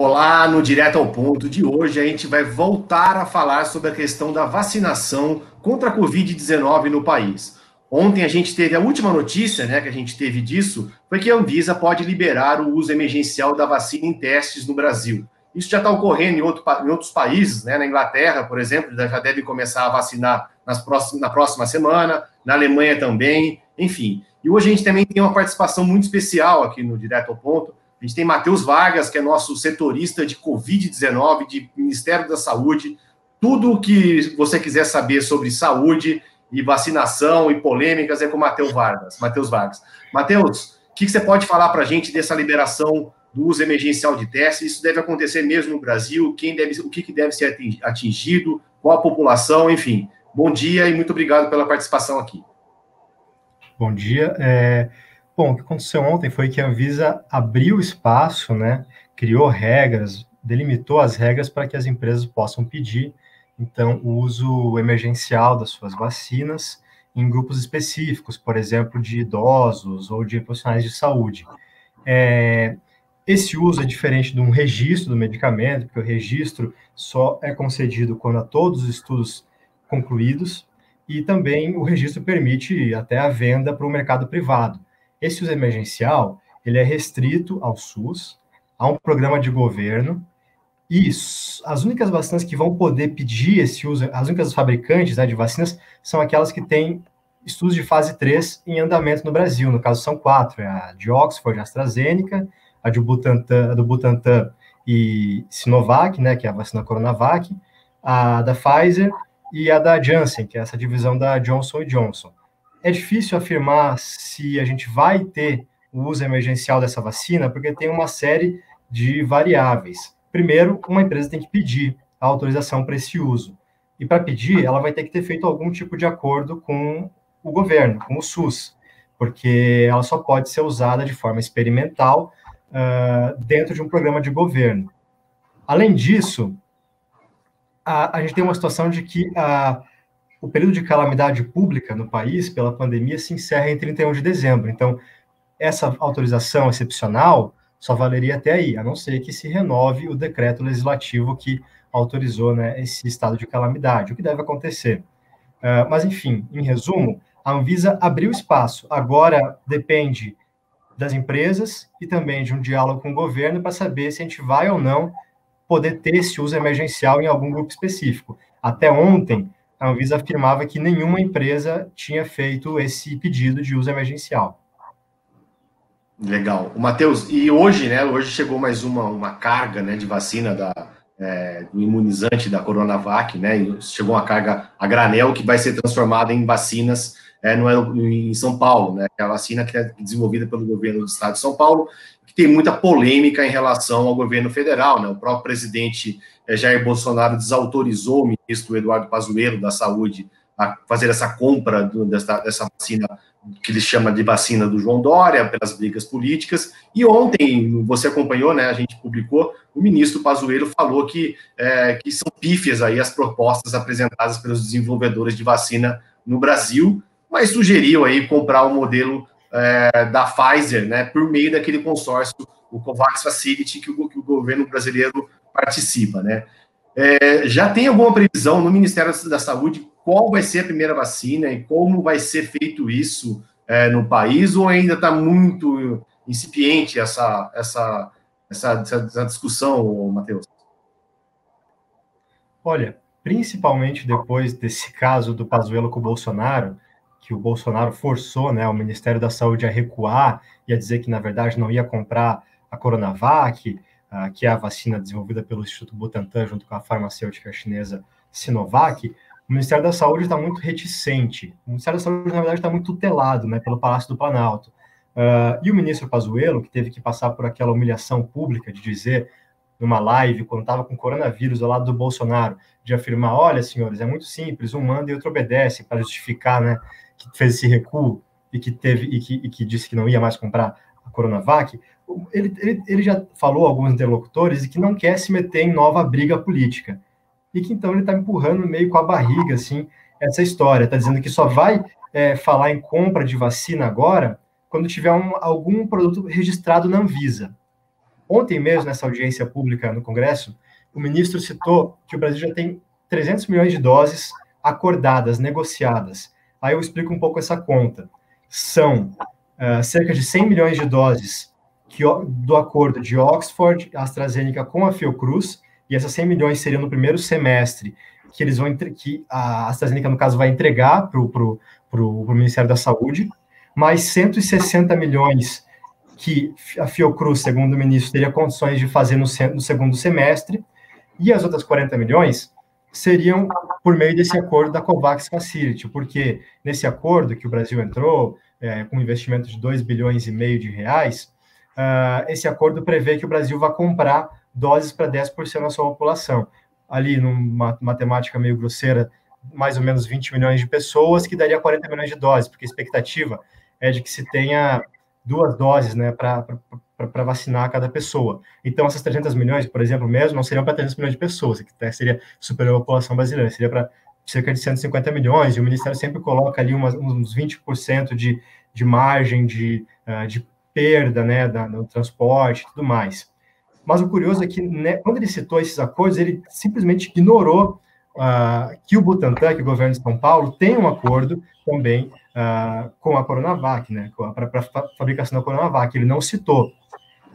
Olá, no Direto ao Ponto de hoje a gente vai voltar a falar sobre a questão da vacinação contra a Covid-19 no país. Ontem a gente teve a última notícia, né, que a gente teve disso, foi que a Anvisa pode liberar o uso emergencial da vacina em testes no Brasil. Isso já está ocorrendo em outros países, né, na Inglaterra, por exemplo, já devem começar a vacinar na próxima semana, na Alemanha também, enfim. E hoje a gente também tem uma participação muito especial aqui no Direto ao Ponto. A gente tem Matheus Vargas, que é nosso setorista de Covid-19, de Ministério da Saúde. Tudo o que você quiser saber sobre saúde e vacinação e polêmicas é com o Matheus Vargas. Matheus, o que você pode falar para a gente dessa liberação do uso emergencial de testes? Isso deve acontecer mesmo no Brasil? O que deve ser atingido? Qual a população? Enfim, bom dia e muito obrigado pela participação aqui. Bom dia. Bom, o que aconteceu ontem foi que a Anvisa abriu espaço, né, criou regras, delimitou as regras para que as empresas possam pedir, então, o uso emergencial das suas vacinas em grupos específicos, por exemplo, de idosos ou de profissionais de saúde. Esse uso é diferente de um registro do medicamento, porque o registro só é concedido quando há todos os estudos concluídos, e também o registro permite até a venda para o mercado privado. Esse uso emergencial, ele é restrito ao SUS, a um programa de governo, e as únicas vacinas que vão poder pedir esse uso, as únicas fabricantes, né, de vacinas, são aquelas que têm estudos de fase 3 em andamento no Brasil, no caso são 4, a de Oxford, a AstraZeneca, a do Butantan e Sinovac, né, que é a vacina Coronavac, a da Pfizer e a da Janssen, que é essa divisão da Johnson & Johnson. É difícil afirmar se a gente vai ter o uso emergencial dessa vacina, porque tem uma série de variáveis. Primeiro, uma empresa tem que pedir a autorização para esse uso. E para pedir, ela vai ter que ter feito algum tipo de acordo com o governo, com o SUS, porque ela só pode ser usada de forma experimental dentro de um programa de governo. Além disso, a gente tem uma situação de que o período de calamidade pública no país pela pandemia se encerra em 31 de dezembro. Então, essa autorização excepcional só valeria até aí, a não ser que se renove o decreto legislativo que autorizou, né, esse estado de calamidade, o que deve acontecer. Mas, enfim, em resumo, a Anvisa abriu espaço. Agora depende das empresas e também de um diálogo com o governo para saber se a gente vai ou não poder ter esse uso emergencial em algum grupo específico. Até ontem, a Anvisa afirmava que nenhuma empresa tinha feito esse pedido de uso emergencial. Legal. Matheus, e hoje, né, hoje chegou mais uma carga, né, de vacina do imunizante da Coronavac, né, chegou uma carga a granel que vai ser transformada em vacinas em São Paulo, né, que é a vacina que é desenvolvida pelo governo do estado de São Paulo, que tem muita polêmica em relação ao governo federal, né, o próprio presidente Jair Bolsonaro desautorizou o ministro Eduardo Pazuello da Saúde a fazer essa compra dessa vacina que ele chama de vacina do João Dória, pelas brigas políticas, e ontem, você acompanhou, né, a gente publicou, o ministro Pazuello falou que são pífias aí as propostas apresentadas pelos desenvolvedores de vacina no Brasil, mas sugeriu aí comprar o modelo da Pfizer, né, por meio daquele consórcio, o COVAX Facility, que o governo brasileiro participa, né. Já tem alguma previsão no Ministério da Saúde qual vai ser a primeira vacina e como vai ser feito isso no país, ou ainda está muito incipiente essa discussão, Matheus? Olha, principalmente depois desse caso do Pazuello com o Bolsonaro, que o Bolsonaro forçou, né, o Ministério da Saúde a recuar e a dizer que, na verdade, não ia comprar a Coronavac, que é a vacina desenvolvida pelo Instituto Butantan junto com a farmacêutica chinesa Sinovac, o Ministério da Saúde está muito reticente. O Ministério da Saúde, na verdade, está muito tutelado, né, pelo Palácio do Planalto. E o ministro Pazuello, que teve que passar por aquela humilhação pública de dizer, numa live, quando estava com coronavírus ao lado do Bolsonaro, de afirmar, olha, senhores, é muito simples, um manda e outro obedece, para justificar, né, que fez esse recuo e que disse que não ia mais comprar a Coronavac. Ele já falou a alguns interlocutores e que não quer se meter em nova briga política. E que então ele está empurrando meio com a barriga, assim, essa história. Está dizendo que só vai falar em compra de vacina agora quando tiver algum produto registrado na Anvisa. Ontem mesmo, nessa audiência pública no Congresso, o ministro citou que o Brasil já tem 300 milhões de doses acordadas, negociadas. Aí eu explico um pouco essa conta. São cerca de 100 milhões de doses do acordo de Oxford, AstraZeneca com a Fiocruz, e essas 100 milhões seriam no primeiro semestre, que a AstraZeneca, no caso, vai entregar para o Ministério da Saúde, mais 160 milhões que a Fiocruz, segundo o ministro, teria condições de fazer no segundo semestre, e as outras 40 milhões seriam por meio desse acordo da COVAX Facility, porque nesse acordo que o Brasil entrou, com um investimento de 2,5 bilhões de reais, esse acordo prevê que o Brasil vai comprar doses para 10% da sua população. Ali, numa matemática meio grosseira, mais ou menos 20 milhões de pessoas, que daria 40 milhões de doses, porque a expectativa é de que se tenha 2 doses, né, para vacinar cada pessoa. Então, essas 300 milhões, por exemplo, mesmo, não seriam para 300 milhões de pessoas, que até seria superior à população brasileira, seria para cerca de 150 milhões, e o Ministério sempre coloca ali uns 20% de margem de perda, né, no transporte e tudo mais. Mas o curioso é que, né, quando ele citou esses acordos, ele simplesmente ignorou que o Butantan, que o governo de São Paulo, tem um acordo também com a Coronavac, né, para a fabricação da Coronavac. Ele não citou.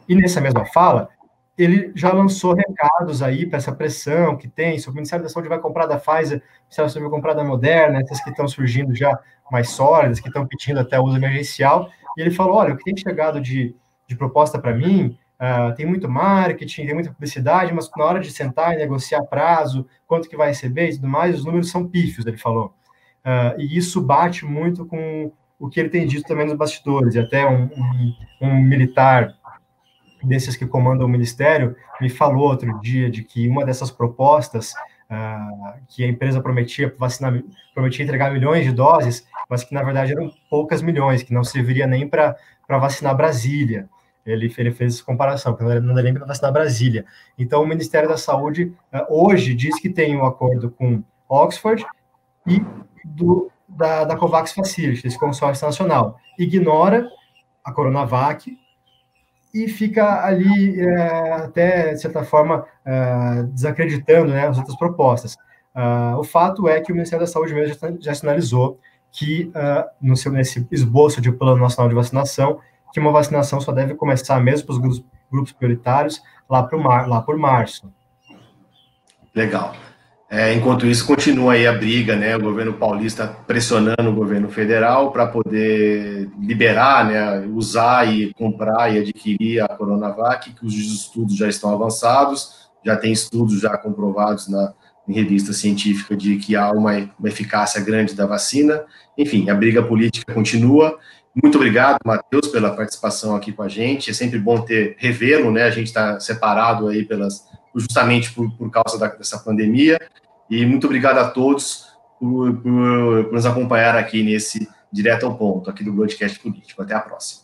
E nessa mesma fala, ele já lançou recados aí para essa pressão que tem, sobre o Ministério da Saúde vai comprar da Pfizer, o Ministério da Saúde vai comprar da Moderna, essas que estão surgindo já mais sólidas, que estão pedindo até uso emergencial, e ele falou, olha, o que tem chegado de proposta para mim, tem muito marketing, tem muita publicidade, mas na hora de sentar e negociar prazo, quanto que vai receber e tudo mais, os números são pífios, ele falou. E isso bate muito com o que ele tem dito também nos bastidores, e até um militar desses que comandam o Ministério, me falou outro dia de que uma dessas propostas que a empresa prometia entregar milhões de doses, mas que na verdade eram poucas milhões, que não serviria nem para vacinar Brasília. Ele fez essa comparação, que não daria nem para vacinar Brasília. Então, o Ministério da Saúde hoje diz que tem um acordo com Oxford e da COVAX Facility, esse consórcio nacional. Ignora a Coronavac e fica ali, até, de certa forma, desacreditando, né, as outras propostas. O fato é que o Ministério da Saúde mesmo já sinalizou que, nesse esboço de Plano Nacional de Vacinação, que uma vacinação só deve começar mesmo para os grupos prioritários lá por março. Legal. Enquanto isso, continua aí a briga, né? O governo paulista pressionando o governo federal para poder liberar, né? Usar e comprar e adquirir a Coronavac, que os estudos já estão avançados, já tem estudos já comprovados em revista científica de que há uma eficácia grande da vacina. Enfim, a briga política continua. Muito obrigado, Matheus, pela participação aqui com a gente. É sempre bom revê-lo, né? A gente está separado aí justamente por causa dessa pandemia. E muito obrigado a todos por nos acompanhar aqui nesse Direto ao Ponto, aqui do Broadcast Político. Até a próxima.